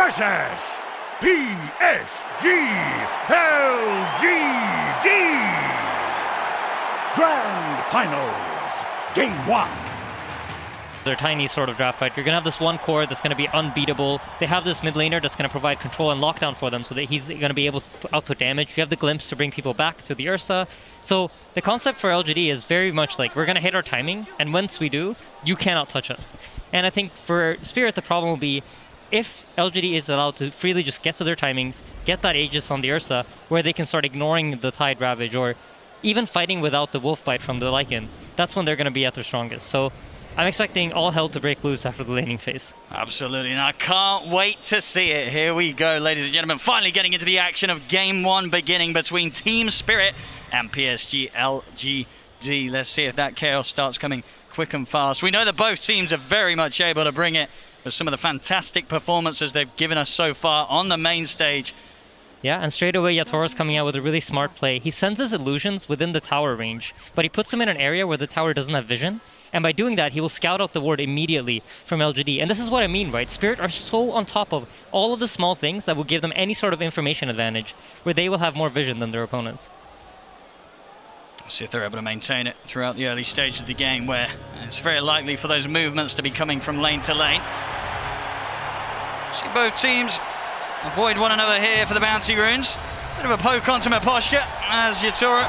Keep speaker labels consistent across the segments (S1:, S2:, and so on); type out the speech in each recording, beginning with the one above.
S1: versus PSG.LGD. Grand Finals, Game 1.
S2: Their tiny sort of draft fight. You're going to have this one core that's going to be unbeatable. They have this mid laner that's going to provide control and lockdown for them so that he's going to be able to output damage. You have the glimpse to bring people back to the Ursa. So the concept for LGD is very much like, we're going to hit our timing, and once we do, you cannot touch us. And I think for Spirit, the problem will be if LGD is allowed to freely just get to their timings, get that Aegis on the Ursa, where they can start ignoring the Tide Ravage, or even fighting without the Wolf Bite from the Lycan, that's when they're going to be at their strongest. So I'm expecting all hell to break loose after the laning phase.
S3: Absolutely, and I can't wait to see it. Here we go, ladies and gentlemen, finally getting into the action of Game 1 beginning between Team Spirit and PSG.LGD. Let's see if that chaos starts coming quick and fast. We know that both teams are very much able to bring it with some of the fantastic performances they've given us so far on the main stage.
S2: Yeah, and straight away Yatoro's coming out with a really smart play. He sends his illusions within the tower range, but he puts them in an area where the tower doesn't have vision. And by doing that, he will scout out the ward immediately from LGD. And this is what I mean, right? Spirit are so on top of all of the small things that will give them any sort of information advantage, where they will have more vision than their opponents.
S3: Let's see if they're able to maintain it throughout the early stages of the game, where it's very likely for those movements to be coming from lane to lane. See both teams avoid one another here for the bounty runes. Bit of a poke onto Miposhka, as Yatoro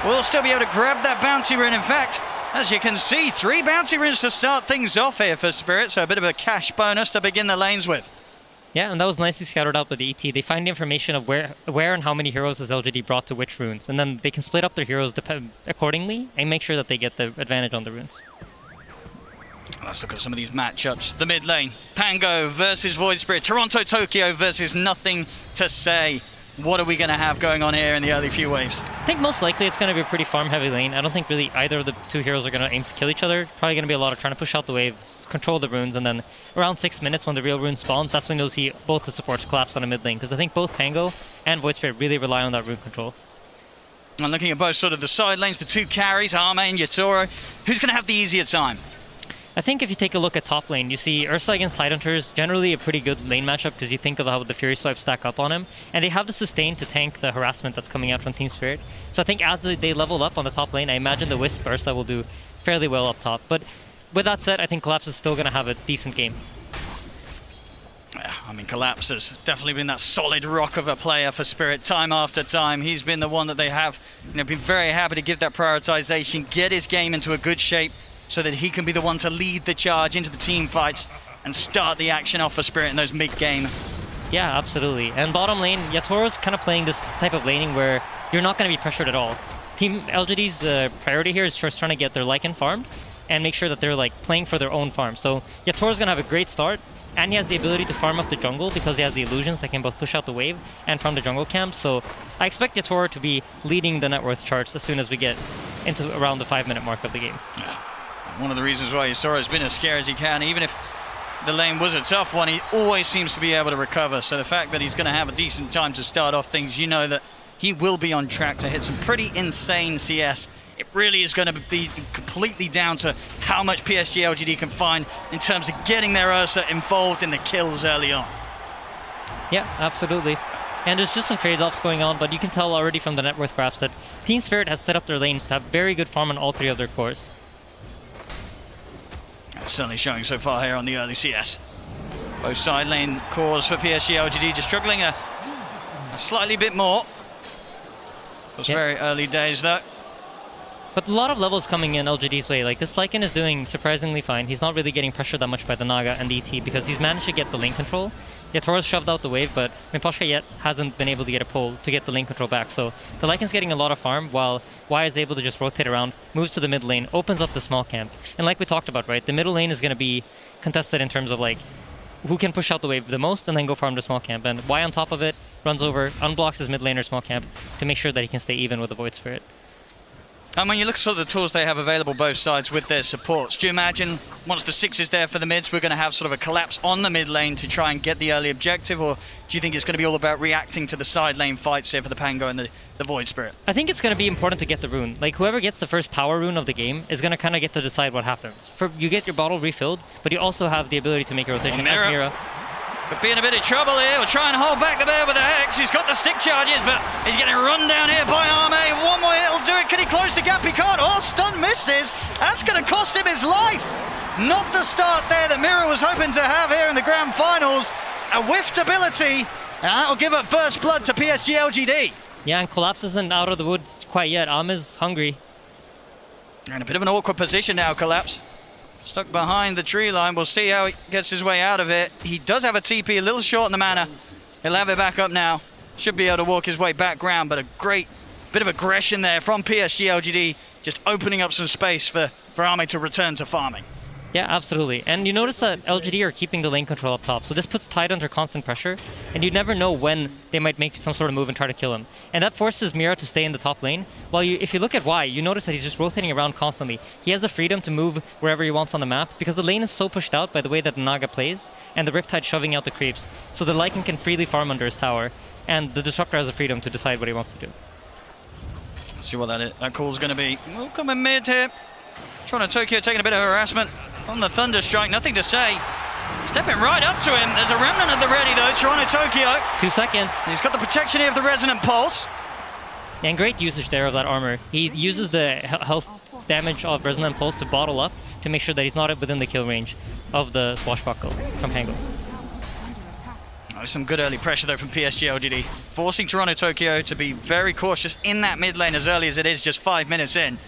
S3: will still be able to grab that bounty rune. In fact, as you can see, 3 bounty runes to start things off here for Spirit, so a bit of a cash bonus to begin the lanes with.
S2: Yeah, and that was nicely scouted out by the ET. They find information of where and how many heroes has LGD brought to which runes, and then they can split up their heroes accordingly and make sure that they get the advantage on the runes.
S3: Let's look at some of these matchups. The mid lane, Pango versus Void Spirit, Toronto Tokyo versus Nothing to Say. What are we going to have going on here in the early few waves?
S2: I think most likely it's going to be a pretty farm-heavy lane. I don't think really either of the two heroes are going to aim to kill each other. Probably going to be a lot of trying to push out the waves, control the runes, and then around 6 minutes when the real rune spawns, that's when you'll see both the supports collapse on a mid lane. Because I think both Pango and Void Spirit really rely on that rune control.
S3: And looking at both sort of the side lanes, the 2 carries, Arme and Yatoro, who's going to have the easier time?
S2: I think if you take a look at top lane, you see Ursa against Tidehunters, generally a pretty good lane matchup because you think of how the Fury Swipes stack up on him, and they have the sustain to tank the harassment that's coming out from Team Spirit. So I think as they level up on the top lane, I imagine the Wisp Ursa will do fairly well up top. But with that said, I think Collapse is still going to have a decent game.
S3: Yeah, I mean, Collapse has definitely been that solid rock of a player for Spirit time after time. He's been the one that they have been very happy to give that prioritization, get his game into a good shape, so that he can be the one to lead the charge into the team fights and start the action off for Spirit in those mid-game.
S2: Yeah, absolutely. And bottom lane, Yatoro's kind of playing this type of laning where you're not going to be pressured at all. Team LGD's priority here is just trying to get their Lycan farmed and make sure that they're like playing for their own farm. So Yatoro's going to have a great start, and he has the ability to farm up the jungle because he has the illusions that can both push out the wave and farm the jungle camp. So I expect Yatoro to be leading the net worth charts as soon as we get into around the 5-minute mark of the game.
S3: Yeah. One of the reasons why Yatoro has been as scary as he can, even if the lane was a tough one, he always seems to be able to recover. So the fact that he's going to have a decent time to start off things, you know that he will be on track to hit some pretty insane CS. It really is going to be completely down to how much PSG.LGD can find in terms of getting their Ursa involved in the kills early on.
S2: Yeah, absolutely. And there's just some trade-offs going on, but you can tell already from the net worth graphs that Team Spirit has set up their lanes to have very good farm on all 3 of their cores.
S3: Certainly showing so far here on the early CS. Both side lane cores for PSG.LGD just struggling a slightly bit more. It was very early days though.
S2: But a lot of levels coming in LGD's way. Like, this Lycan is doing surprisingly fine. He's not really getting pressured that much by the Naga and the ET because he's managed to get the lane control. Yatoro's shoved out the wave, but Miposhka yet hasn't been able to get a pull to get the lane control back. So the Lycan's getting a lot of farm, while Y is able to just rotate around, moves to the mid lane, opens up the small camp. And like we talked about, right, the middle lane is going to be contested in terms of like who can push out the wave the most and then go farm the small camp. And Y on top of it runs over, unblocks his mid laner small camp to make sure that he can stay even with the Void Spirit.
S3: And when you look at sort of the tools they have available both sides with their supports, do you imagine once the 6 is there for the mids, we're going to have sort of a collapse on the mid lane to try and get the early objective, or do you think it's going to be all about reacting to the side lane fights here for the Pango and the Void Spirit?
S2: I think it's going to be important to get the rune. Like, whoever gets the first power rune of the game is going to kind of get to decide what happens. You get your bottle refilled, but you also have the ability to make a rotation as Mira.
S3: Could be in a bit of trouble here. We'll try and hold back the bear with the Hex. He's got the stick charges, but he's getting run down here by Arme. One more hit will do it. Can he close the gap? He can't. Oh, stun misses. That's going to cost him his life. Not the start there that Mira was hoping to have here in the grand finals. A whiffed ability, and that'll give up first blood to PSG.LGD.
S2: Yeah, and Collapse isn't out of the woods quite yet. Is hungry.
S3: In a bit of an awkward position now, Collapse. Stuck behind the tree line. We'll see how he gets his way out of it. He does have a TP, a little short in the mana. He'll have it back up now. Should be able to walk his way back ground, but a great bit of aggression there from PSG.LGD, just opening up some space for Arme to return to farming.
S2: Yeah, absolutely. And you notice that LGD are keeping the lane control up top, so this puts Tide under constant pressure, and you never know when they might make some sort of move and try to kill him. And that forces Mira to stay in the top lane. While if you look at Y, you notice that he's just rotating around constantly. He has the freedom to move wherever he wants on the map, because the lane is so pushed out by the way that the Naga plays, and the Riptide shoving out the creeps, so the Lycan can freely farm under his tower, and the Disruptor has the freedom to decide what he wants to do.
S3: Let's see what that call's going to be. We'll come in mid here. TI10 taking a bit of harassment on the Thunder Strike, nothing to say. Stepping right up to him. There's a remnant at the ready though, TI10.
S2: 2 seconds.
S3: He's got the protection here of the Resonant Pulse.
S2: And great usage there of that armor. He uses the health damage of Resonant Pulse to bottle up to make sure that he's not within the kill range of the Swashbuckle from Pango.
S3: Oh, some good early pressure though from PSG.LGD, forcing TI10 to be very cautious in that mid lane as early as it is, just 5 minutes in.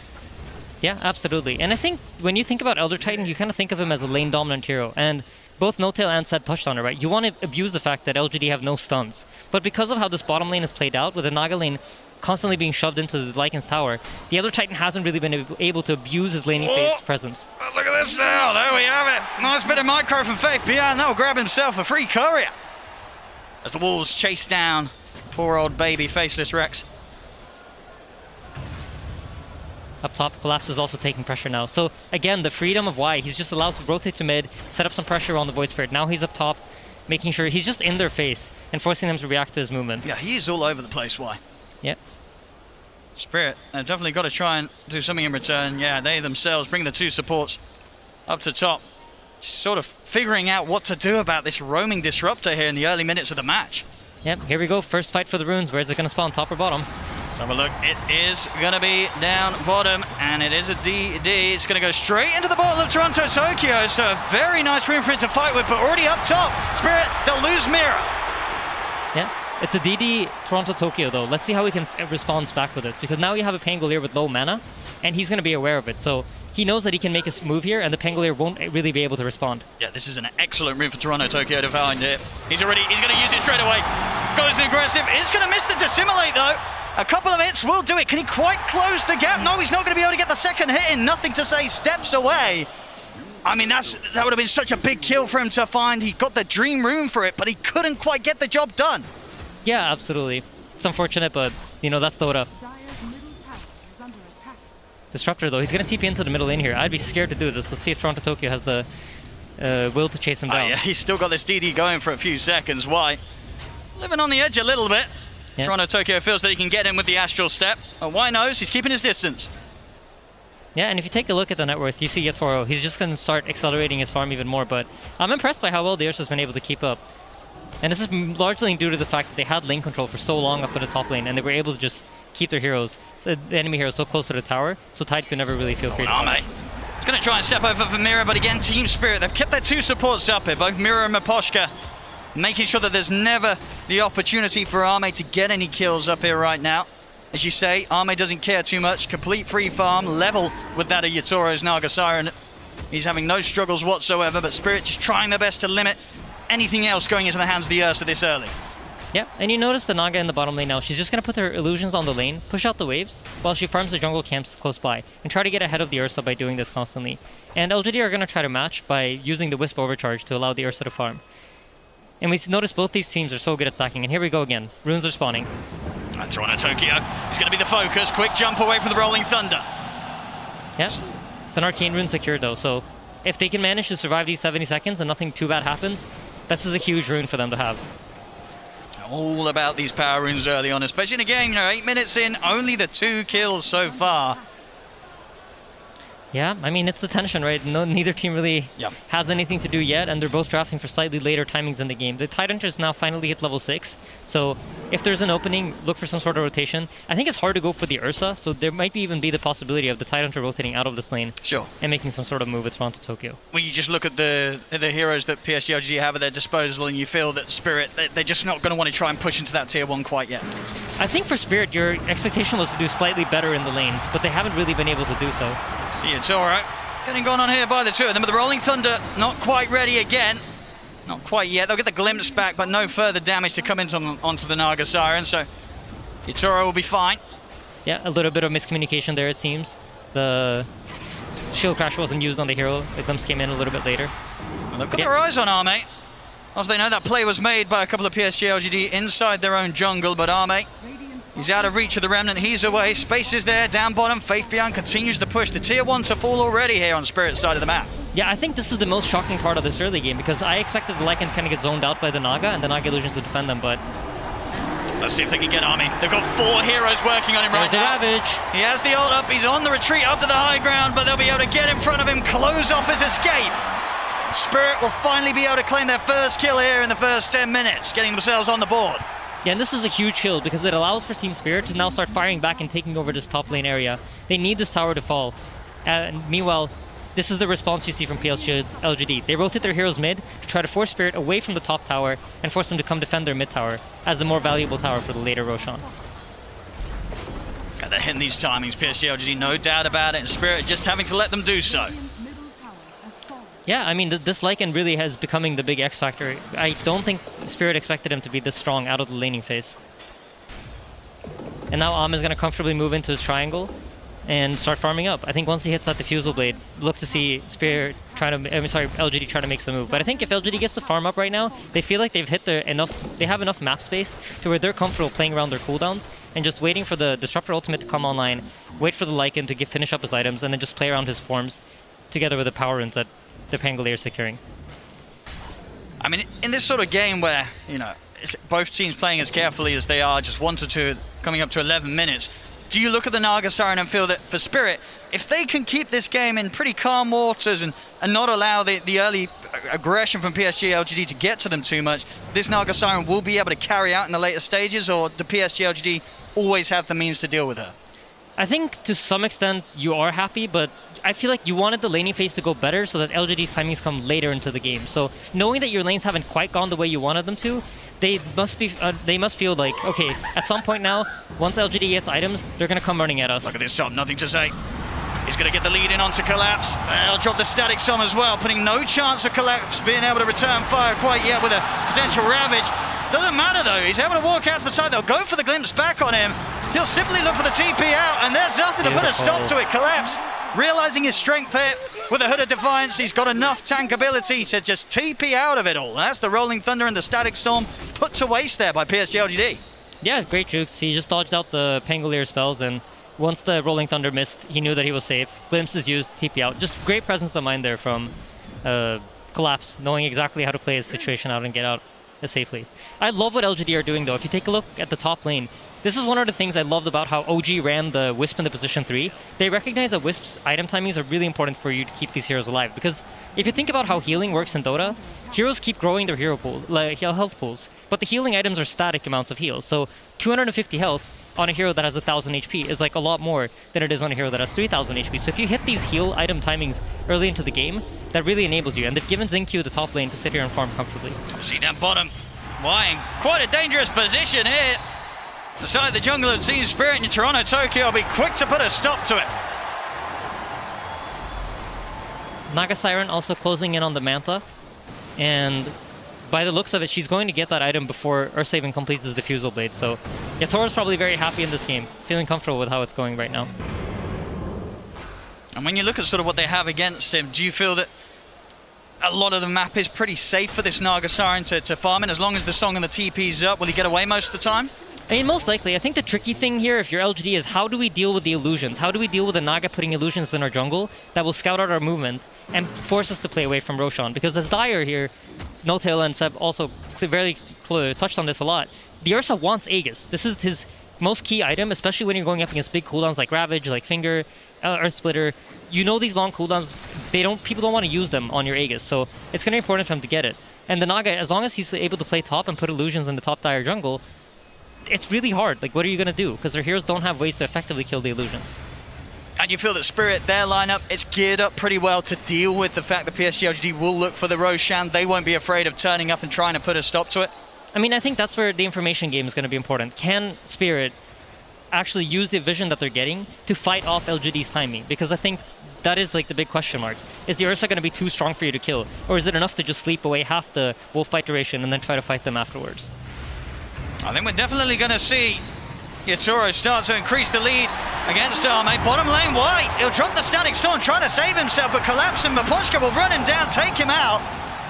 S2: Yeah, absolutely. And I think when you think about Elder Titan, you kind of think of him as a lane dominant hero. And both No-Tail and Seb touched on it, right? You want to abuse the fact that LGD have no stuns. But because of how this bottom lane is played out, with the Naga lane constantly being shoved into the Lycan's tower, the Elder Titan hasn't really been able to abuse his laning phase presence.
S3: Oh, look at this now. There we have it. Nice bit of micro from Faith. Beyond that will grab himself a free courier. As the Wolves chase down poor old baby faceless Rex.
S2: Up top, Collapse is also taking pressure now. So again, the freedom of Y, he's just allowed to rotate to mid, set up some pressure on the Void Spirit. Now he's up top, making sure he's just in their face and forcing them to react to his movement.
S3: Yeah, he's all over the place, Y.
S2: Yep.
S3: Spirit, they've definitely got to try and do something in return. Yeah, they themselves bring the two supports up to top. Just sort of figuring out what to do about this roaming Disruptor here in the early minutes of the match.
S2: Yep, here we go. First fight for the runes. Where is it going to spawn, top or bottom?
S3: Let's have a look. It is going to be down bottom, and it is a DD. It's going to go straight into the bottle of TI10. So a very nice room for it to fight with, but already up top. Spirit, they'll lose Mira.
S2: Yeah, it's a DD Toronto-Tokyo though. Let's see how he can respond back with it, because now you have a Pangolier with low mana, and he's going to be aware of it. So he knows that he can make a move here, and the Pangolier won't really be able to respond.
S3: Yeah, this is an excellent move for TI10 to find it. He's going to use it straight away. Goes aggressive. He's going to miss the Dissimilate though. A couple of hits will do it. Can he quite close the gap? No, he's not going to be able to get the second hit in. Nothing to say, steps away. I mean, that would have been such a big kill for him to find. He got the dream room for it, but he couldn't quite get the job done.
S2: Yeah, absolutely. It's unfortunate, but, you know, that's Dota. Disruptor, though, he's going to TP into the middle lane here. I'd be scared to do this. Let's see if Toronto-Tokyo has the will to chase him down.
S3: Yeah, he's still got this DD going for a few seconds. Why? Living on the edge a little bit. Yep. TI10 feels that he can get in with the Astral Step. Why knows? He's keeping his distance.
S2: Yeah, and if you take a look at the net worth, you see Yatoro. He's just going to start accelerating his farm even more, but I'm impressed by how well the Ursa's been able to keep up. And this is largely due to the fact that they had lane control for so long up in the top lane, and they were able to just keep their heroes, the enemy heroes, so close to the tower, so Tide could never really feel free to fight.
S3: He's going to try and step over for Mira, but again, Team Spirit, they've kept their two supports up here, both Mira and Maposhka, making sure that there's never the opportunity for Arme to get any kills up here right now. As you say, Arme doesn't care too much. Complete free farm, level with that of Yatoro's Naga Siren. He's having no struggles whatsoever, but Spirit just trying their best to limit anything else going into the hands of the Ursa this early.
S2: Yeah, and you notice the Naga in the bottom lane now. She's just going to put her illusions on the lane, push out the waves, while she farms the jungle camps close by, and try to get ahead of the Ursa by doing this constantly. And LGD are going to try to match by using the Wisp Overcharge to allow the Ursa to farm. And we notice both these teams are so good at stacking, and here we go again. Runes are spawning.
S3: And TI10 is going to be the focus. Quick jump away from the Rolling Thunder.
S2: Yeah, it's an Arcane Rune secured though, so if they can manage to survive these 70 seconds and nothing too bad happens, this is a huge rune for them to have.
S3: All about these power runes early on, especially in a game, 8 minutes in, only the 2 kills so far.
S2: Yeah, I mean, it's the tension, right? Neither team really has anything to do yet, and they're both drafting for slightly later timings in the game. The Tidehunters now finally hit level 6, so if there's an opening, look for some sort of rotation. I think it's hard to go for the Ursa, so there might even be the possibility of the Tidehunter rotating out of this lane and making some sort of move with Toronto Tokyo.
S3: When you just look at the heroes that PSG.LGD have at their disposal, and you feel that Spirit, they're just not going to want to try and push into that tier 1 quite yet.
S2: I think for Spirit, your expectation was to do slightly better in the lanes, but they haven't really been able to do so.
S3: See, it's all right. Getting gone on here by the two of them, but the Rolling Thunder not quite ready again. Not quite yet. They'll get the glimpse back, but no further damage to come onto the Naga Siren, so Yatoro will be fine.
S2: Yeah, a little bit of miscommunication there, it seems. The shield crash wasn't used on the hero. The glimpse came in a little bit later.
S3: Well, they've got their eyes on Arme. As they know, that play was made by a couple of PSG.LGD inside their own jungle, but Arme, he's out of reach of the Remnant. He's away. Space is there. Down bottom. Faith Beyond continues to push. The tier 1 to fall already here on Spirit's side of the map.
S2: Yeah, I think this is the most shocking part of this early game, because I expected the Lycan kind of get zoned out by the Naga, and the Naga Illusions to defend them, but...
S3: Let's see if they can get Arme. They've got 4 heroes working on him right now.
S2: There's a Ravage.
S3: He has the ult up. He's on the retreat up to the high ground, but they'll be able to get in front of him, close off his escape. Spirit will finally be able to claim their first kill here in the first 10 minutes, getting themselves on the board.
S2: Yeah, and this is a huge kill because it allows for Team Spirit to now start firing back and taking over this top lane area. They need this tower to fall. And meanwhile, this is the response you see from PSG.LGD. They rotate their heroes mid to try to force Spirit away from the top tower and force them to come defend their mid tower as the more valuable tower for the later Roshan.
S3: They're hitting these timings, PSG.LGD, no doubt about it, and Spirit just having to let them do so.
S2: Yeah, I mean, this Lycan really has becoming the big X factor. I don't think Spirit expected him to be this strong out of the laning phase. And now Am is going to comfortably move into his triangle and start farming up. I think once he hits that Diffusal Blade, look to see Spirit LGD try to make some move. But I think if LGD gets to farm up right now, they feel like they've hit they have enough map space to where they're comfortable playing around their cooldowns and just waiting for the Disruptor ultimate to come online, wait for the Lycan to finish up his items, and then just play around his forms together with the power runes that the Pangolier is securing.
S3: I mean, in this sort of game where, you know, both teams playing as carefully as they are, just 1 to 2, coming up to 11 minutes, do you look at the Naga Siren and feel that for Spirit, if they can keep this game in pretty calm waters and not allow the early aggression from PSG.LGD to get to them too much, this Naga Siren will be able to carry out in the later stages, or do PSG.LGD always have the means to deal with her?
S2: I think to some extent you are happy, but I feel like you wanted the laning phase to go better so that LGD's timings come later into the game. So knowing that your lanes haven't quite gone the way you wanted them to, they must feel like, okay, at some point now, once LGD gets items, they're going to come running at us.
S3: Look at this top, nothing to say. He's going to get the lead in onto Collapse. They'll drop the Static Storm as well, putting no chance of Collapse being able to return fire quite yet with a potential Ravage. Doesn't matter though, he's able to walk out to the side. They'll go for the glimpse back on him. He'll simply look for the TP out, and there's nothing to put a stop to it. Collapse, realizing his strength there with a Hood of Defiance, he's got enough tank ability to just TP out of it all. That's the Rolling Thunder and the Static Storm put to waste there by PSG.LGD.
S2: Yeah, great jukes. He just dodged out the Pangolier spells, and once the Rolling Thunder missed, he knew that he was safe. Glimpse is used, TP out. Just great presence of mind there from Collapse, knowing exactly how to play his situation out and get out safely. I love what LGD are doing though. If you take a look at the top lane, this is one of the things I loved about how OG ran the Wisp in the position 3. They recognize that Wisp's item timings are really important for you to keep these heroes alive, because if you think about how healing works in Dota, heroes keep growing their hero pool, like health pools, but the healing items are static amounts of heals. So 250 health on a hero that has 1000 HP is like a lot more than it is on a hero that has 3000 HP. So if you hit these heal item timings early into the game, that really enables you, and they've given Xingqiu the top lane to sit here and farm comfortably.
S3: See down bottom, Wang, quite a dangerous position here. The side of the jungle had seen Spirit in Toronto Tokyo will be quick to put a stop to it.
S2: Naga Siren also closing in on the Mantha, and by the looks of it, she's going to get that item before Ursa even completes his Diffusal Blade. So Yatoro's probably very happy in this game, feeling comfortable with how it's going right now.
S3: And when you look at sort of what they have against him, do you feel that a lot of the map is pretty safe for this Naga Siren to farm in? As long as the Song and the TP's up, will he get away most of the time?
S2: I mean, most likely. I think the tricky thing here, if you're LGD, is how do we deal with the illusions? How do we deal with the Naga putting illusions in our jungle that will scout out our movement and force us to play away from Roshan? Because as Dyer here, No-Tail and Seb also very touched on this a lot, the Ursa wants Aegis. This is his most key item, especially when you're going up against big cooldowns like Ravage, like Finger, Earth Splitter. You know these long cooldowns, people don't want to use them on your Aegis, so it's going to be important for him to get it. And the Naga, as long as he's able to play top and put illusions in the top dire jungle, it's really hard. Like, what are you going to do? Because their heroes don't have ways to effectively kill the illusions.
S3: And you feel that Spirit, their lineup, is geared up pretty well to deal with the fact that PSG.LGD will look for the Roshan. They won't be afraid of turning up and trying to put a stop to it.
S2: I mean, I think that's where the information game is going to be important. Can Spirit actually use the vision that they're getting to fight off LGD's timing? Because I think that is like the big question mark. Is the Ursa going to be too strong for you to kill? Or is it enough to just sleep away half the wolf fight duration and then try to fight them afterwards?
S3: I think we're definitely going to see Yatoro start to increase the lead against Arme. Bottom lane White, he'll drop the Static Storm, trying to save himself, but collapsing. Maposhka will run him down, take him out.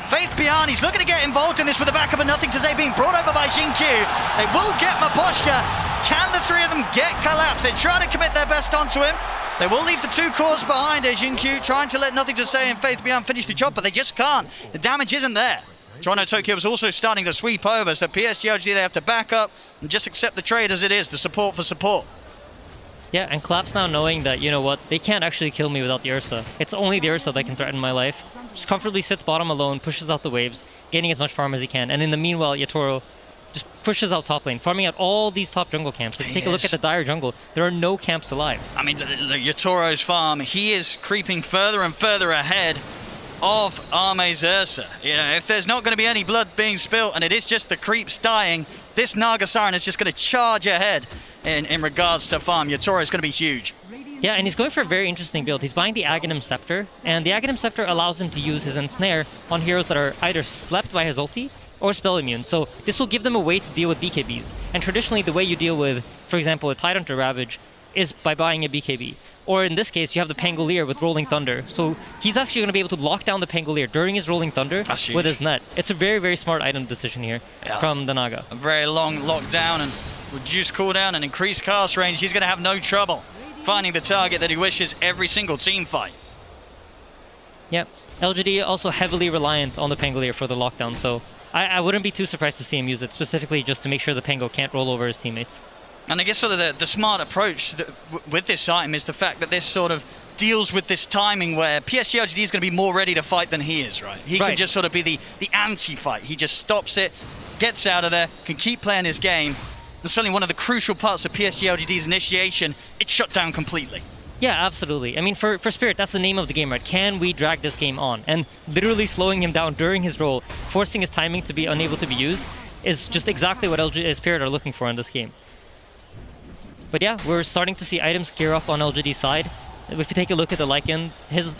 S3: Faith Beyond, he's looking to get involved in this with the backup of Nothing to Say being brought over by Xingqiu. They will get Maposhka. Can the three of them get collapsed? They're trying to commit their best onto him. They will leave the two cores behind. Xingqiu trying to let Nothing to Say and Faith Beyond finish the job, but they just can't. The damage isn't there. Toronto Tokyo was also starting to sweep over, so PSG.LGD, they have to back up and just accept the trade as it is, the support for support.
S2: Yeah, and Collapse now knowing that, you know what, they can't actually kill me without the Ursa. It's only the Ursa that can threaten my life. Just comfortably sits bottom alone, pushes out the waves, gaining as much farm as he can. And in the meanwhile, Yatoro just pushes out top lane, farming out all these top jungle camps. If you take a look at the dire jungle, there are no camps alive.
S3: I mean, the Yatoro's farm, he is creeping further and further ahead of Arme's Ursa. You know, if there's not going to be any blood being spilt and it is just the creeps dying, this Naga Siren is just going to charge ahead in regards to farm. Yatoro is going to be huge.
S2: Yeah, and he's going for a very interesting build. He's buying the Aghanim Scepter, and the Aghanim Scepter allows him to use his Ensnare on heroes that are either slept by his ulti or spell immune. So this will give them a way to deal with BKBs. And traditionally, the way you deal with, for example, a Tidehunter Ravage is by buying a BKB. Or in this case, you have the Pangolier with Rolling Thunder. So he's actually going to be able to lock down the Pangolier during his Rolling Thunder with his net. It's a very, very smart item decision here from the Naga.
S3: A very long lockdown and reduced cooldown and increased cast range. He's going to have no trouble finding the target that he wishes every single team fight.
S2: Yep. LGD also heavily reliant on the Pangolier for the lockdown, so I wouldn't be too surprised to see him use it, specifically just to make sure the Pango can't roll over his teammates.
S3: And I guess sort of the smart approach with this item is the fact that this sort of deals with this timing where PSG.LGD is going to be more ready to fight than he is, right? He can just sort of be the anti-fight. He just stops it, gets out of there, can keep playing his game. And certainly one of the crucial parts of PSG.LGD's initiation, it's shut down completely.
S2: Yeah, absolutely. I mean, for Spirit, that's the name of the game, right? Can we drag this game on? And literally slowing him down during his roll, forcing his timing to be unable to be used, is just exactly what Spirit are looking for in this game. But yeah, we're starting to see items gear up on LGD's side. If you take a look at the Lycan, his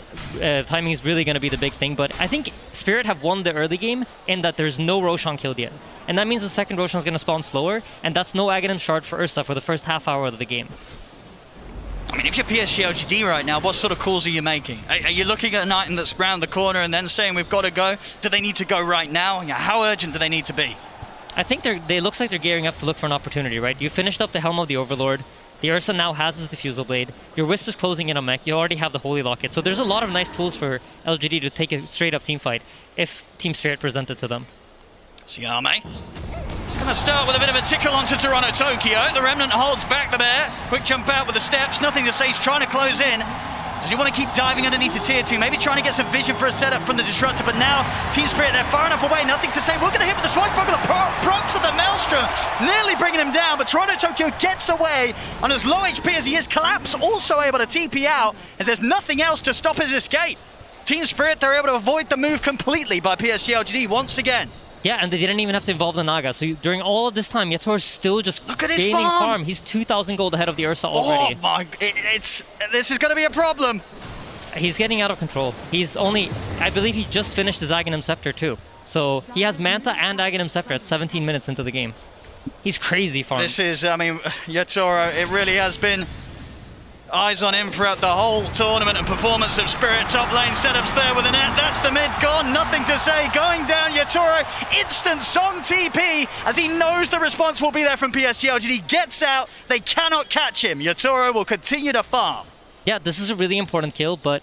S2: timing is really going to be the big thing. But I think Spirit have won the early game in that there's no Roshan killed yet. And that means the second Roshan is going to spawn slower, and that's no Aghanim Shard for Ursa for the first half hour of the game.
S3: I mean, if you're PSG.LGD right now, what sort of calls are you making? Are you looking at an item that's round the corner and then saying we've got to go? Do they need to go right now? How urgent do they need to be?
S2: I think they looks like they're gearing up to look for an opportunity, right? You finished up the Helm of the Overlord. The Ursa now has his Diffusal Blade. Your Wisp is closing in on mech. You already have the Holy Locket. So there's a lot of nice tools for LGD to take a straight-up team fight if Team Spirit presented to them.
S3: Siame. It's going to start with a bit of a tickle onto Toronto Tokyo. The Remnant holds back there. Quick jump out with the steps. Nothing to say. He's trying to close in. Does he want to keep diving underneath the tier 2? Maybe trying to get some vision for a setup from the Disruptor, but now Team Spirit, they're far enough away. Nothing to say. We're going to hit with the Swashbuckler. Procs of the Maelstrom, nearly bringing him down, but Toronto Tokyo gets away. And as low HP as he is, Collapse also able to TP out, as there's nothing else to stop his escape. Team Spirit, they're able to avoid the move completely by PSG.LGD once again.
S2: Yeah, and they didn't even have to involve the Naga. So during all of this time, Yatoro's still just gaining farm. He's 2,000 gold ahead of the Ursa already.
S3: Oh my, this is going to be a problem.
S2: He's getting out of control. He's only, I believe he just finished his Aghanim Scepter too. So he has Manta and Aghanim Scepter at 17 minutes into the game. He's crazy farm.
S3: This is, I mean, Yatoro, it really has been eyes on him throughout the whole tournament and performance of Spirit. Top lane setups there with a net. That's the mid gone. Nothing to say. Going down, Yatoro. Instant Song TP as he knows the response will be there from PSG.LGD. Gets out. They cannot catch him. Yatoro will continue to farm.
S2: Yeah, this is a really important kill, but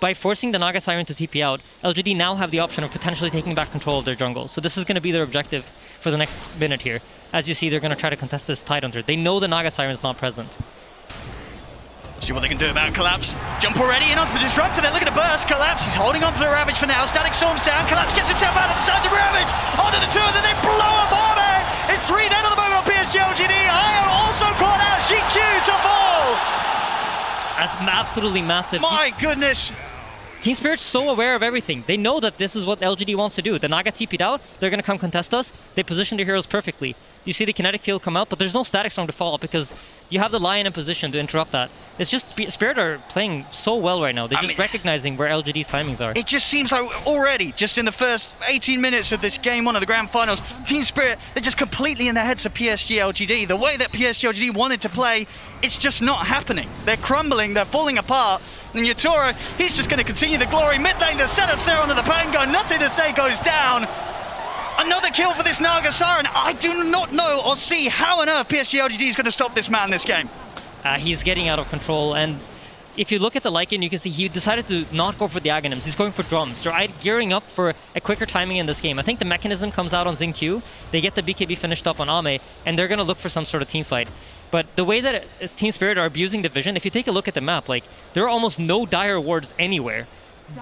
S2: By forcing the Naga Siren to TP out, LGD now have the option of potentially taking back control of their jungle. So this is going to be their objective for the next minute here. As you see, they're going to try to contest this Tide Hunter. They know the Naga Siren is not present.
S3: See what they can do about Collapse. Jump already in onto the Disruptor. They're looking to burst. Collapse, he's holding on to the Ravage for now. Static Storm's down. Collapse gets himself out of the side of the Ravage. Onto the two, and then they blow up Arme. It's 3 dead at the moment on PSG.LGD. Ion also caught out. GQ to fall.
S2: That's absolutely massive.
S3: My goodness.
S2: Team Spirit's so aware of everything. They know that this is what LGD wants to do. The Naga TP'd out, they're going to come contest us. They position their heroes perfectly. You see the kinetic field come out, but there's no static storm to follow because you have the Lion in position to interrupt that. It's just Spirit are playing so well right now. They're just recognizing where LGD's timings are.
S3: It just seems like already, just in the first 18 minutes of this game 1 of the Grand Finals, Team Spirit, they're just completely in the heads of PSG.LGD. The way that PSG.LGD wanted to play, it's just not happening. They're crumbling, they're falling apart. And Yatora, he's just going to continue the glory. Mid lane, the setups there onto the Pango. Nothing to say goes down. Another kill for this Naga Siren. I do not know or see how on earth PSG.LGD is going to stop this man this game.
S2: He's getting out of control, and if you look at the Lycan, you can see he decided to not go for the Aghanims. He's going for drums. They're gearing up for a quicker timing in this game. I think the mechanism comes out on Xingqiu. They get the BKB finished up on Ame, and they're going to look for some sort of team fight. But the way that Team Spirit are abusing the vision, if you take a look at the map, like there are almost no dire wards anywhere.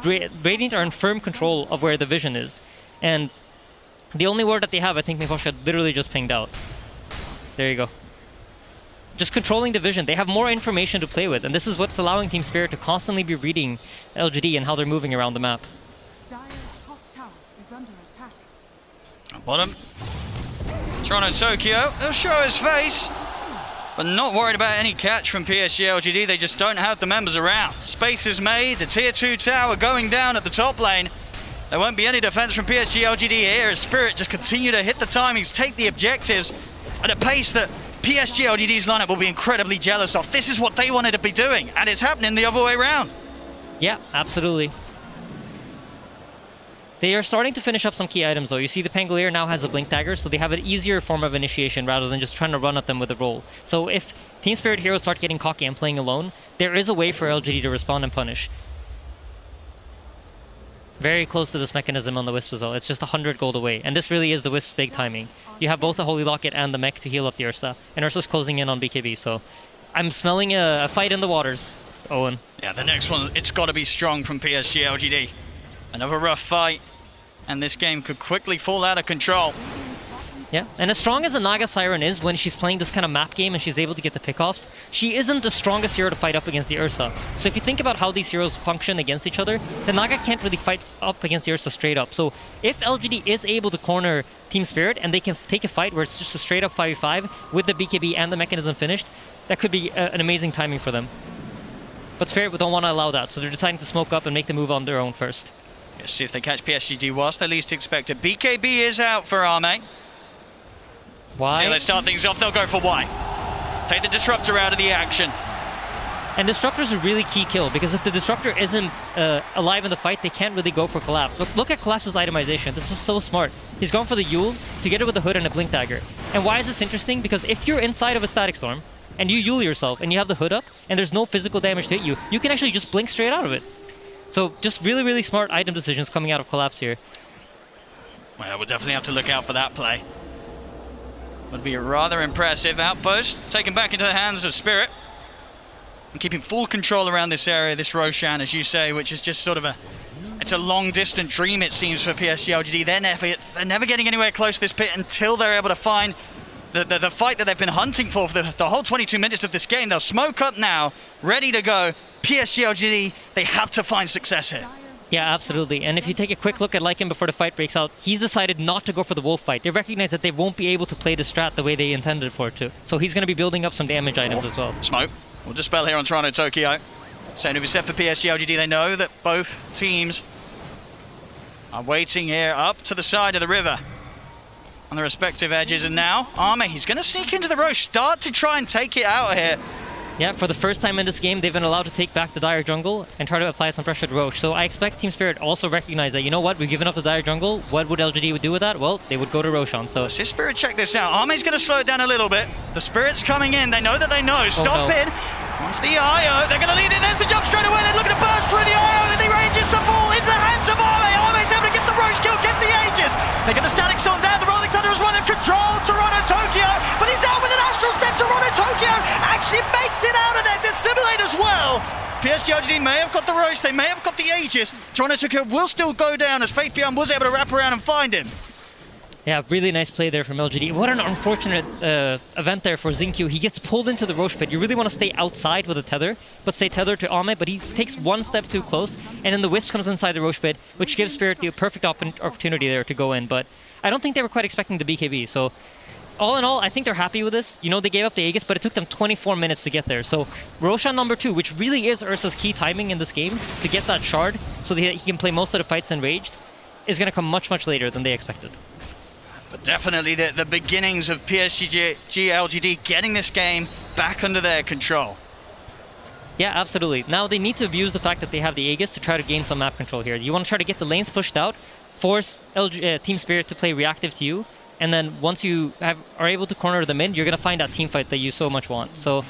S2: Radiant are in firm control of where the vision is, and the only ward that they have, I think Mikoshka literally just pinged out. There you go. Just controlling the vision. They have more information to play with, and this is what's allowing Team Spirit to constantly be reading LGD and how they're moving around the map.
S4: Dire's top tower is under attack.
S3: Bottom. Toronto Tokyo, he'll show his face, but not worried about any catch from PSG.LGD. They just don't have the members around. Space is made, the tier 2 tower going down at the top lane. There won't be any defense from PSG.LGD here as Spirit just continue to hit the timings, take the objectives at a pace that PSG.LGD's lineup will be incredibly jealous of. This is what they wanted to be doing, and it's happening the other way around.
S2: Yeah, absolutely. They are starting to finish up some key items though. You see the Pangolier now has a Blink Dagger, so they have an easier form of initiation rather than just trying to run at them with a roll. So if Team Spirit heroes start getting cocky and playing alone, there is a way for LGD to respond and punish. Very close to this mechanism on the Wisp as well. It's just 100 gold away, and this really is the Wisp's big timing. You have both the Holy Locket and the mech to heal up the Ursa, and Ursa's closing in on BKB, so I'm smelling a fight in the waters, Owen.
S3: Yeah, the next one, it's got to be strong from PSG.LGD. Another rough fight, and this game could quickly fall out of control.
S2: Yeah, and as strong as a Naga Siren is when she's playing this kind of map game and she's able to get the pickoffs, she isn't the strongest hero to fight up against the Ursa. So if you think about how these heroes function against each other, the Naga can't really fight up against the Ursa straight up. So if LGD is able to corner Team Spirit and they can take a fight where it's just a straight up 5v5 with the BKB and the mechanism finished, that could be an amazing timing for them. But Spirit don't want to allow that, so they're deciding to smoke up and make the move on their own first.
S3: Let's see if they catch PSG whilst they least expect it. BKB is out for Arme.
S2: Why?
S3: So let's start things off. They'll go for Y. Take the Disruptor out of the action.
S2: And Disruptor's a really key kill, because if the Disruptor isn't alive in the fight, they can't really go for Collapse. But look at Collapse's itemization. This is so smart. He's gone for the Yules together with the Hood and a Blink Dagger. And why is this interesting? Because if you're inside of a Static Storm, and you Yule yourself, and you have the Hood up, and there's no physical damage to hit you, you can actually just blink straight out of it. So just really, really smart item decisions coming out of Collapse here.
S3: Well, we'll definitely have to look out for that play. Would be a rather impressive outpost, taken back into the hands of Spirit. And keeping full control around this area, this Roshan, as you say, which is just sort of it's a long distant dream, it seems, for PSG.LGD. They're never getting anywhere close to this pit until they're able to find the fight that they've been hunting for the whole 22 minutes of this game. They'll smoke up now, ready to go. PSG.LGD, they have to find success here.
S2: Yeah, absolutely. And if you take a quick look at Lycan before the fight breaks out, he's decided not to go for the wolf fight. They recognize that they won't be able to play the strat the way they intended for it to. So he's going to be building up some damage items as well.
S3: Smoke will dispel here on Toronto Tokyo. Same to be said for PSG.LGD. They know that both teams are waiting here up to the side of the river on the respective edges. And now Arme, he's going to sneak into the Roche, start to try and take it out here.
S2: Yeah, for the first time in this game, they've been allowed to take back the Dire jungle and try to apply some pressure to Roche. So I expect Team Spirit also recognize that, you know what, we've given up the Dire jungle. What would LGD do with that? Well, they would go to Roshan. So
S3: let's see Spirit check this out. Arme's going to slow it down a little bit. The Spirit's coming in. They know that they know. Stop it. Onto the IO, they're going to lead it, there's the jump straight away, they're looking to burst through the IO, and the Aegis to fall into the hands of Arme. Arme's able to get the Roche kill, get the Aegis. They get the static storm down, the Rolling Thunder has won in control, Toronto Tokyo, but he's out with an Astral Step. Toronto Tokyo actually makes it out of there, Dissimulate as well. PSG.LGD may have got the Roche, they may have got the Aegis. Toronto Tokyo will still go down as Faith Beyond was able to wrap around and find him.
S2: Yeah, really nice play there from LGD. What an unfortunate event there for Xingqiu. He gets pulled into the Roche pit. You really want to stay outside with a tether, but stay tethered to Ame, but he takes one step too close, and then the Wisp comes inside the Roche pit, which gives Spirit the perfect opportunity there to go in, but I don't think they were quite expecting the BKB, so all in all, I think they're happy with this. You know, they gave up the Aegis, but it took them 24 minutes to get there. So Roshan number 2, which really is Ursa's key timing in this game, to get that shard so that he can play most of the fights enraged, is going to come much, much later than they expected.
S3: But definitely the beginnings of PSG.LGD getting this game back under their control.
S2: Yeah, absolutely. Now they need to abuse the fact that they have the Aegis to try to gain some map control here. You want to try to get the lanes pushed out, force Team Spirit to play reactive to you, and then once you are able to corner them in, you're going to find that team fight that you so much want. So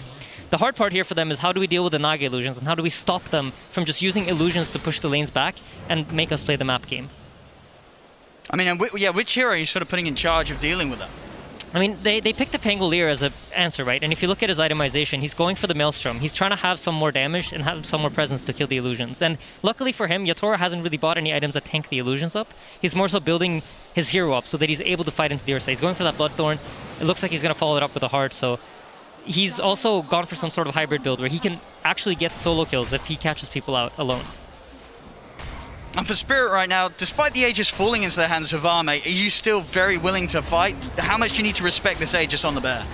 S2: the hard part here for them is how do we deal with the Naga illusions, and how do we stop them from just using illusions to push the lanes back and make us play the map game.
S3: I mean, and yeah, which hero are you sort of putting in charge of dealing with that?
S2: I mean, they picked the Pangolier as an answer, right? And if you look at his itemization, he's going for the Maelstrom. He's trying to have some more damage and have some more presence to kill the illusions. And luckily for him, Yatora hasn't really bought any items that tank the illusions up. He's more so building his hero up so that he's able to fight into the Ursa. He's going for that Bloodthorn. It looks like he's going to follow it up with a Heart, so he's also gone for some sort of hybrid build where he can actually get solo kills if he catches people out alone.
S3: And for Spirit right now, despite the Aegis falling into the hands of Arme, are you still very willing to fight? How much do you need to respect this Aegis on the bear?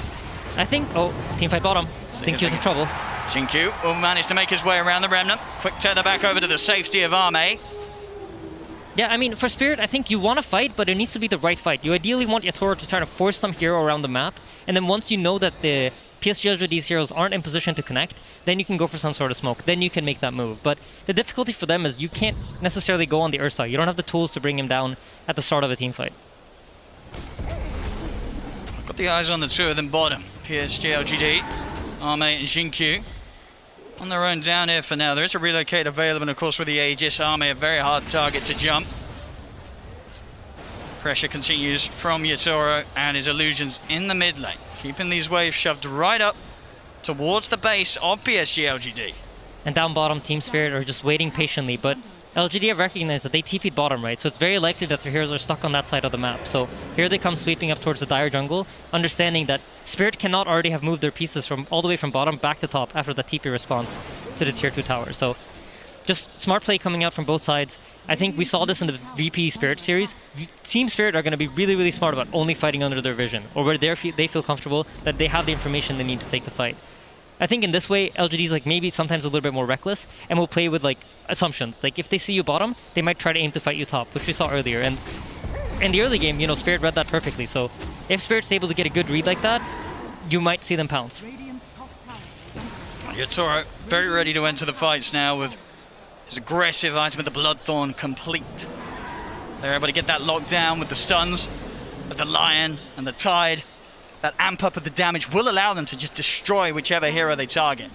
S2: I think, teamfight bottom. Xingqiu's in trouble.
S3: Xingqiu will manage to make his way around the Remnant. Quick tether back over to the safety of Arme.
S2: Yeah, I mean, for Spirit, I think you want to fight, but it needs to be the right fight. You ideally want Yatora to try to force some hero around the map, and then once you know that the PSG.LGD's heroes aren't in position to connect, then you can go for some sort of smoke. Then you can make that move. But the difficulty for them is you can't necessarily go on the Ursa. You don't have the tools to bring him down at the start of a team fight.
S3: Got the eyes on the two of them bottom. PSG.LGD, Arme and Xingqiu on their own down here for now. There is a relocate available, and of course with the Aegis, Arme a very hard target to jump. Pressure continues from Yatoro and his illusions in the mid lane, keeping these waves shoved right up towards the base of PSG.LGD.
S2: And down bottom, Team Spirit are just waiting patiently, but LGD have recognized that they TP'd bottom, right? So it's very likely that their heroes are stuck on that side of the map. So here they come sweeping up towards the Dire Jungle, understanding that Spirit cannot already have moved their pieces from all the way from bottom back to top after the TP response to the tier 2 tower. So just smart play coming out from both sides. I think we saw this in the VP Spirit series. Team Spirit are going to be really, really smart about only fighting under their vision, or where they feel comfortable that they have the information they need to take the fight. I think in this way, LGD's like maybe sometimes a little bit more reckless, and will play with like assumptions. Like if they see you bottom, they might try to aim to fight you top, which we saw earlier. And in the early game, you know, Spirit read that perfectly. So if Spirit's able to get a good read like that, you might see them pounce.
S3: Yatoro very ready to enter the fights now with his aggressive item of the Bloodthorn complete. They're able to get that locked down with the stuns, with the Lion and the Tide. That amp up of the damage will allow them to just destroy whichever hero they target.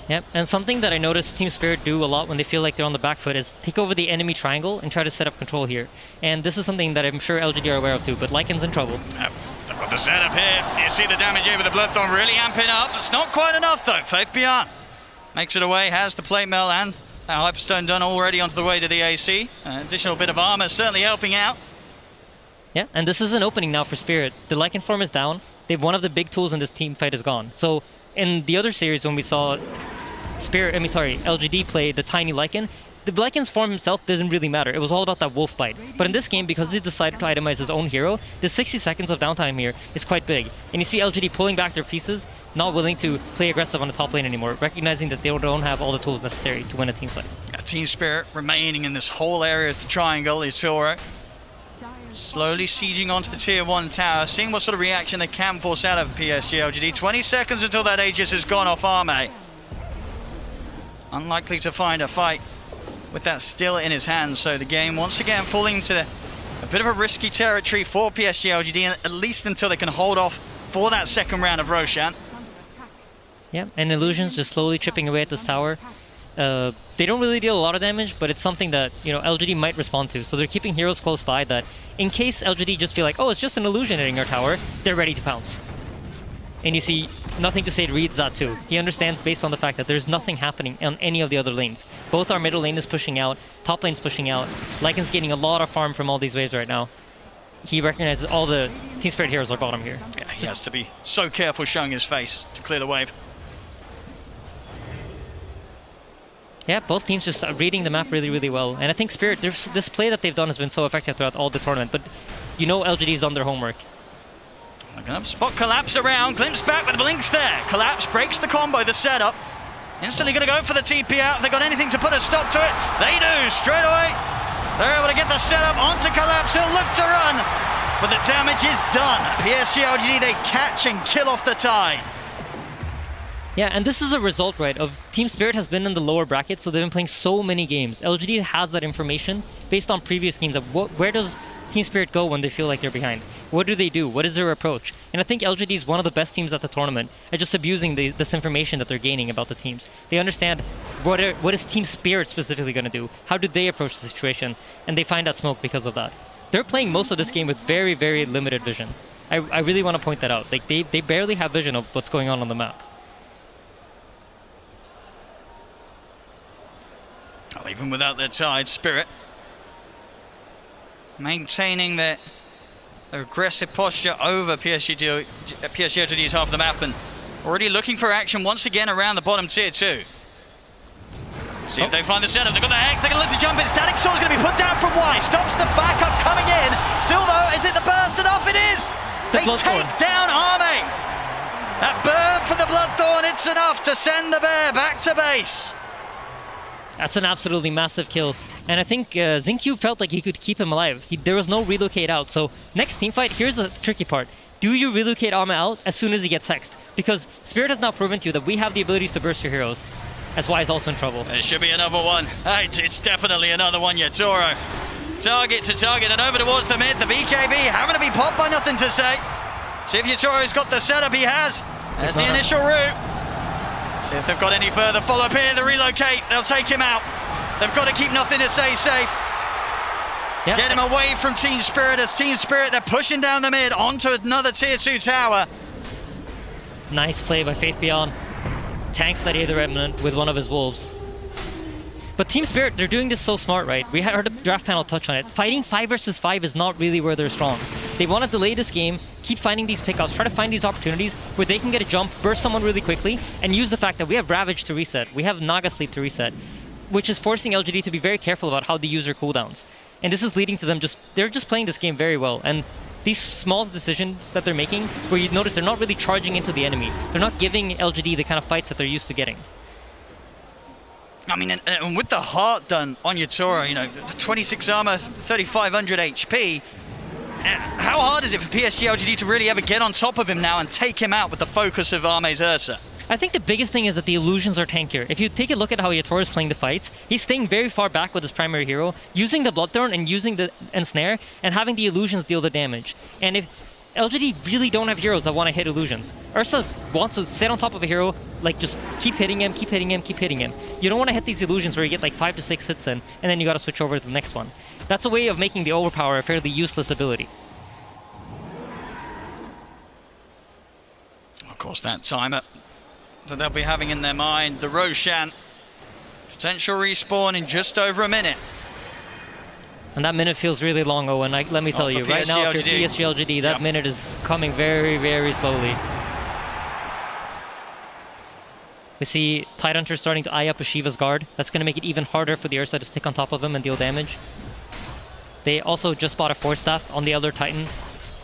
S2: Yep, and something that I noticed Team Spirit do a lot when they feel like they're on the back foot is take over the enemy triangle and try to set up control here. And this is something that I'm sure LGD are aware of too, but Lycan's in trouble.
S3: Yep, they've got the setup here. You see the damage here with the Bloodthorn really amping up. It's not quite enough though. Faith Beyond makes it away, has the plate mill and that Hyperstone done already onto the way to the AC. An additional bit of armor certainly helping out.
S2: Yeah, and this is an opening now for Spirit. The Lycan form is down. One of the big tools in this team fight is gone. So in the other series when we saw LGD play the tiny Lycan, the Lycan's form himself doesn't really matter. It was all about that wolf bite. But in this game, because he decided to itemize his own hero, the 60 seconds of downtime here is quite big. And you see LGD pulling back their pieces, not willing to play aggressive on the top lane anymore, recognizing that they don't have all the tools necessary to win a team fight.
S3: Team Spirit remaining in this whole area of the triangle. Yatoro slowly sieging onto the tier 1 tower, seeing what sort of reaction they can force out of PSG.LGD. 20 seconds until that Aegis has gone off Arme. Unlikely to find a fight with that still in his hands, so the game once again falling into a bit of a risky territory for PSG.LGD, at least until they can hold off for that second round of Roshan.
S2: Yeah, and Illusions just slowly chipping away at this tower. They don't really deal a lot of damage, but it's something that, you know, LGD might respond to. So they're keeping heroes close by that, in case LGD just feel like, oh, it's just an illusion hitting our tower, they're ready to pounce. And you see, Nothing to Say reads that too. He understands based on the fact that there's nothing happening on any of the other lanes. Both our middle lane is pushing out, top lane's pushing out. Lycan's getting a lot of farm from all these waves right now. He recognizes all the Team Spirit heroes are bottom here.
S3: Yeah, he has to be so careful showing his face to clear the wave.
S2: Yeah, both teams just reading the map really, really well. And I think Spirit, this play that they've done has been so effective throughout all the tournament, but you know LGD's done their homework.
S3: Looking up, spot Collapse around, glimpse back with Blinks there. Collapse breaks the combo, the setup. Instantly going to go for the TP out. If they got anything to put a stop to it, they do, straight away. They're able to get the setup onto Collapse, he'll look to run, but the damage is done. PSG.LGD, they catch and kill off the Tide.
S2: Yeah, and this is a result, right, of Team Spirit has been in the lower bracket, so they've been playing so many games. LGD has that information based on previous games of where does Team Spirit go when they feel like they're behind? What do they do? What is their approach? And I think LGD is one of the best teams at the tournament at just abusing this information that they're gaining about the teams. They understand what is Team Spirit specifically going to do? How do they approach the situation? And they find that smoke because of that. They're playing most of this game with very, very limited vision. I really want to point that out. Like they barely have vision of what's going on the map.
S3: Well, even without their Tide, Spirit maintaining their aggressive posture over PSG.LGD's half of the map and already looking for action once again around the bottom tier 2. See if they find the setup. They've got the Hex, they're going to look to jump in. Static Storm's going to be put down from Y. Stops the backup coming in. Still though, is it the burst enough? It is! They take down Arme. That burn for the Bloodthorn, it's enough to send the bear back to base.
S2: That's an absolutely massive kill. And I think Xinkyu felt like he could keep him alive. There was no relocate out. So next team fight, here's the tricky part. Do you relocate Arma out as soon as he gets hexed? Because Spirit has now proven to you that we have the abilities to burst your heroes. That's why he's also in trouble.
S3: There should be another one. It's definitely another one, Yatoro. Target to target and over towards the mid. The BKB having to be popped by Nothing to Say. See if Yatoro's got the setup. He has. There's the initial route. See if they've got any further follow-up here. The relocate, they'll take him out. They've got to keep Nothing to Say safe. Yep. Get him away from Team Spirit. As Team Spirit, they're pushing down the mid onto another tier 2 tower.
S2: Nice play by Faith Beyond. Tanks that Aether Remnant with one of his wolves. But Team Spirit, they're doing this so smart, right? We heard a draft panel touch on it. Fighting 5 versus 5 is not really where they're strong. They want to delay this game, keep finding these pickups, try to find these opportunities where they can get a jump, burst someone really quickly, and use the fact that we have Ravage to reset. We have Naga Sleep to reset, which is forcing LGD to be very careful about how they use their cooldowns. And this is leading to them they're just playing this game very well. And these small decisions that they're making, where you notice they're not really charging into the enemy. They're not giving LGD the kind of fights that they're used to getting.
S3: I mean, and with the heart done on Yatoro, you know, 26 armor, 3,500 HP. How hard is it for PSG.LGD to really ever get on top of him now and take him out with the focus of Arme's Ursa?
S2: I think the biggest thing is that the illusions are tankier. If you take a look at how Yatoro is playing the fights, he's staying very far back with his primary hero, using the Bloodthorn and using the Ensnare, and having the illusions deal the damage. And if LGD really don't have heroes that want to hit illusions, Ursa wants to sit on top of a hero, like just keep hitting him, keep hitting him, keep hitting him. You don't want to hit these illusions where you get like 5 to 6 hits in, and then you got to switch over to the next one. That's a way of making the overpower a fairly useless ability.
S3: Of course, that timer that they'll be having in their mind, the Roshan. Potential respawn in just over a minute.
S2: And that minute feels really long, Owen. Let me tell you, right now, if you're PSG.LGD, that minute is coming very, very slowly. We see Tidehunter starting to eye up a Shiva's guard. That's going to make it even harder for the Ursa to stick on top of him and deal damage. They also just bought a Force Staff on the other Titan.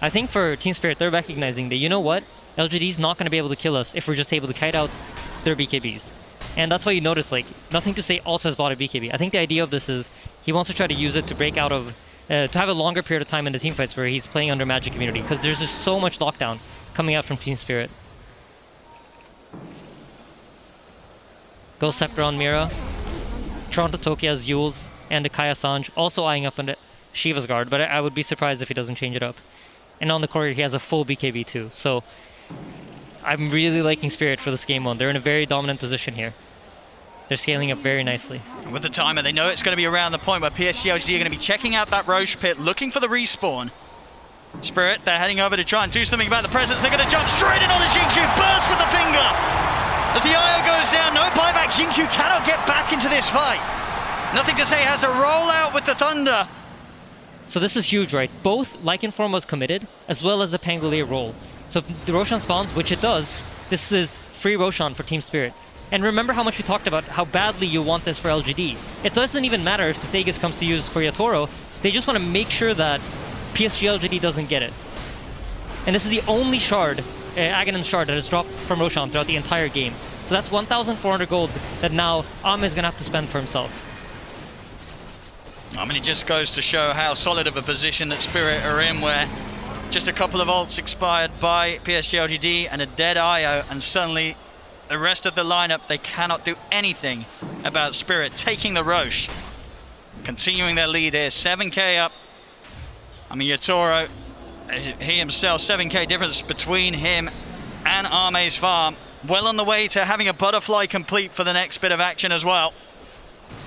S2: I think for Team Spirit, they're recognizing that, you know what? LGD's not going to be able to kill us if we're just able to kite out their BKBs. And that's why you notice, like, Nothing to Say also has bought a BKB. I think the idea of this is he wants to try to use it to break out of, to have a longer period of time in the teamfights where he's playing under Magic Community, because there's just so much lockdown coming out from Team Spirit. Ghost Scepter on Mira. Toronto Toki has Yules and a Kaya Sanj, also eyeing up on Shiva's guard, but I would be surprised if he doesn't change it up. And on the courier, he has a full BKB too. So I'm really liking Spirit for this game one. They're in a very dominant position here. They're scaling up very nicely.
S3: And with the timer, they know it's going to be around the point where PSG.LGD are going to be checking out that Roche pit, looking for the respawn. Spirit, they're heading over to try and do something about the presence. They're going to jump straight in on the Xingqiu, burst with the finger. As the IO goes down, no buyback. Xingqiu cannot get back into this fight. Nothing to say, has to roll out with the Thunder.
S2: So this is huge, right? Both Lycanform was committed, as well as the Pangolier roll. So if the Roshan spawns, which it does, this is free Roshan for Team Spirit. And remember how much we talked about how badly you want this for LGD. It doesn't even matter if the Sagas comes to use for Yatoro. They just want to make sure that PSG.LGD doesn't get it. And this is the only shard, Aghanim shard, that has dropped from Roshan throughout the entire game. So that's 1,400 gold that now Ame is going to have to spend for himself.
S3: I mean, it just goes to show how solid of a position that Spirit are in, where just a couple of ults expired by PSG.LGD and a dead IO, and suddenly the rest of the lineup, they cannot do anything about Spirit taking the Roche. Continuing their lead here, 7k up. I mean, Yatoro, he himself, 7k difference between him and Ame's farm. Well on the way to having a butterfly complete for the next bit of action as well.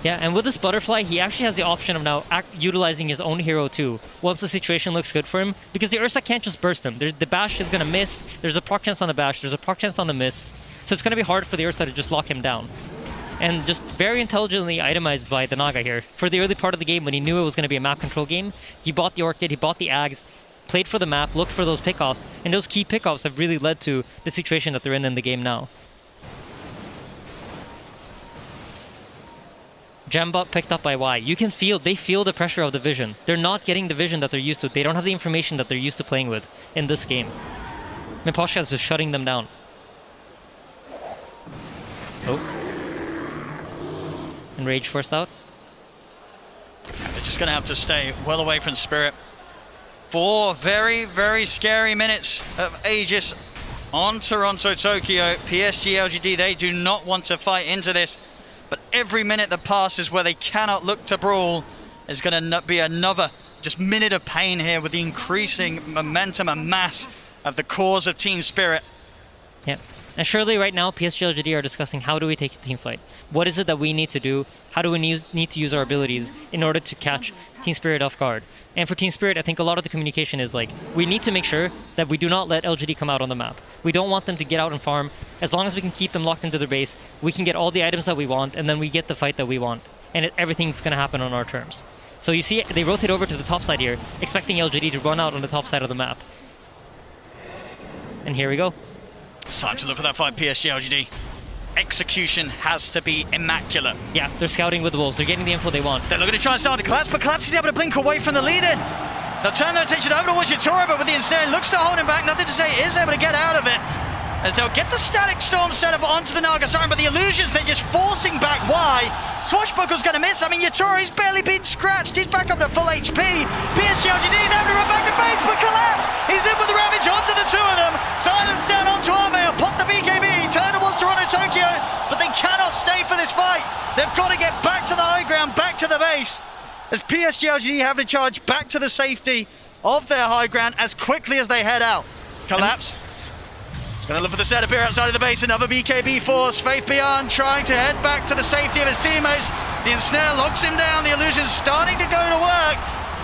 S2: Yeah, and with this butterfly, he actually has the option of now utilizing his own hero too, once the situation looks good for him, because the Ursa can't just burst him. The bash is going to miss, there's a proc chance on the bash, there's a proc chance on the miss, so it's going to be hard for the Ursa to just lock him down. And just very intelligently itemized by the Naga here. For the early part of the game, when he knew it was going to be a map control game, he bought the Orchid, he bought the Ags, played for the map, looked for those pickoffs, and those key pickoffs have really led to the situation that they're in the game now. Jambot picked up by Y. You can feel, they feel the pressure of the vision. They're not getting the vision that they're used to. They don't have the information that they're used to playing with in this game. Miposhka is just shutting them down. Oh. And Rage forced out.
S3: They're just going to have to stay well away from Spirit. 4 very, very scary minutes of Aegis on Toronto, Tokyo. PSG.LGD, they do not want to fight into this. But every minute that passes where they cannot look to brawl is going to be another just minute of pain here with the increasing momentum and mass of the cause of Team Spirit.
S2: Yeah. And surely right now, PSG.LGD are discussing how do we take a team fight? What is it that we need to do? How do we need to use our abilities in order to catch Team Spirit off guard? And for Team Spirit, I think a lot of the communication is like, we need to make sure that we do not let LGD come out on the map. We don't want them to get out and farm. As long as we can keep them locked into their base, we can get all the items that we want, and then we get the fight that we want. And everything's going to happen on our terms. So you see, they rotate over to the top side here, expecting LGD to run out on the top side of the map. And here we go.
S3: It's time to look for that fight, PSG.LGD. Execution has to be immaculate.
S2: Yeah, they're scouting with the Wolves. They're getting the info they want.
S3: They're looking to try and start to collapse, but Collapse is able to blink away from the lead-in. They'll turn their attention over towards Yatoro, but with the instead looks to hold him back. Nothing to say, is able to get out of it. As they'll get the static storm set up onto the Naga Siren, but the illusions, they're just forcing back Y. Swashbuckle's going to miss. I mean, Yatoro, he's barely been scratched. He's back up to full HP. PSG.LGD is able to run back to base, but Collapse, he's in with the ravage onto the two of them. Silence down onto Ame, pop the BKB, turn towards Toronto, Tokyo, but they cannot stay for this fight. They've got to get back to the high ground, back to the base, as PSG.LGD have to charge back to the safety of their high ground as quickly as they head out. Collapse. Gonna look for the setup here outside of the base, another BKB force. Faith Beyond trying to head back to the safety of his teammates. The ensnare locks him down, the illusion's starting to go to work.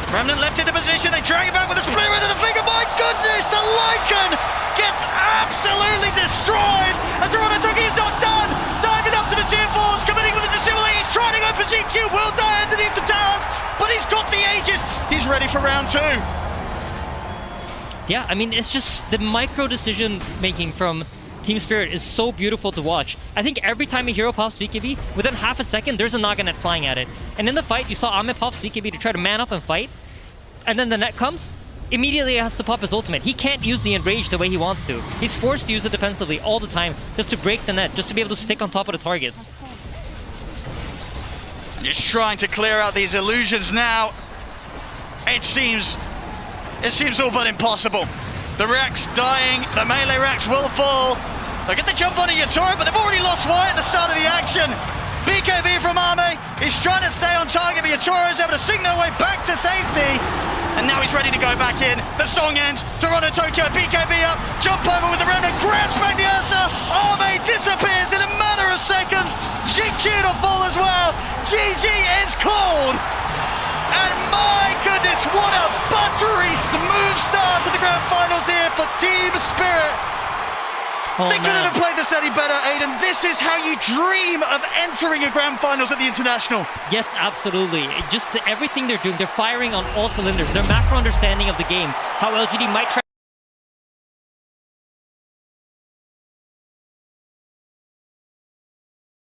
S3: Remnant left in the position, they drag it back with a split into the finger. My goodness, the Lycan gets absolutely destroyed. And Toronto Tokyo's not done. Diving up to the tier 4s, committing with the dissimulate. He's trying to go for Xingqiu, will die underneath the towers, but he's got the Aegis. He's ready for round 2.
S2: Yeah, I mean, it's just the micro decision making from Team Spirit is so beautiful to watch. I think every time a hero pops BKB, within half a second, there's a Naga net flying at it. And in the fight, you saw Ame pop BKB to try to man up and fight. And then the net comes, immediately he has to pop his ultimate. He can't use the Enrage the way he wants to. He's forced to use it defensively all the time just to break the net, just to be able to stick on top of the targets.
S3: Just trying to clear out these illusions now. It seems all but impossible. The React's dying, the melee Reacts will fall. They'll get the jump on Yatoro, but they've already lost Y at the start of the action. BKB from Arme. He's trying to stay on target, but Yatoro's able to sing their way back to safety. And now he's ready to go back in. The song ends. Toronto Tokyo, BKB up. Jump over with the remnant. Grabs back the Ursa. Arme disappears in a matter of seconds. GQ to fall as well. GG is called. And my goodness, what a buttery smooth start to the grand finals here for Team Spirit. They couldn't have played this any better, Aiden. This is how you dream of entering a grand finals at the International.
S2: Yes, absolutely. Everything they're doing, they're firing on all cylinders. Their macro understanding of the game, how LGD might try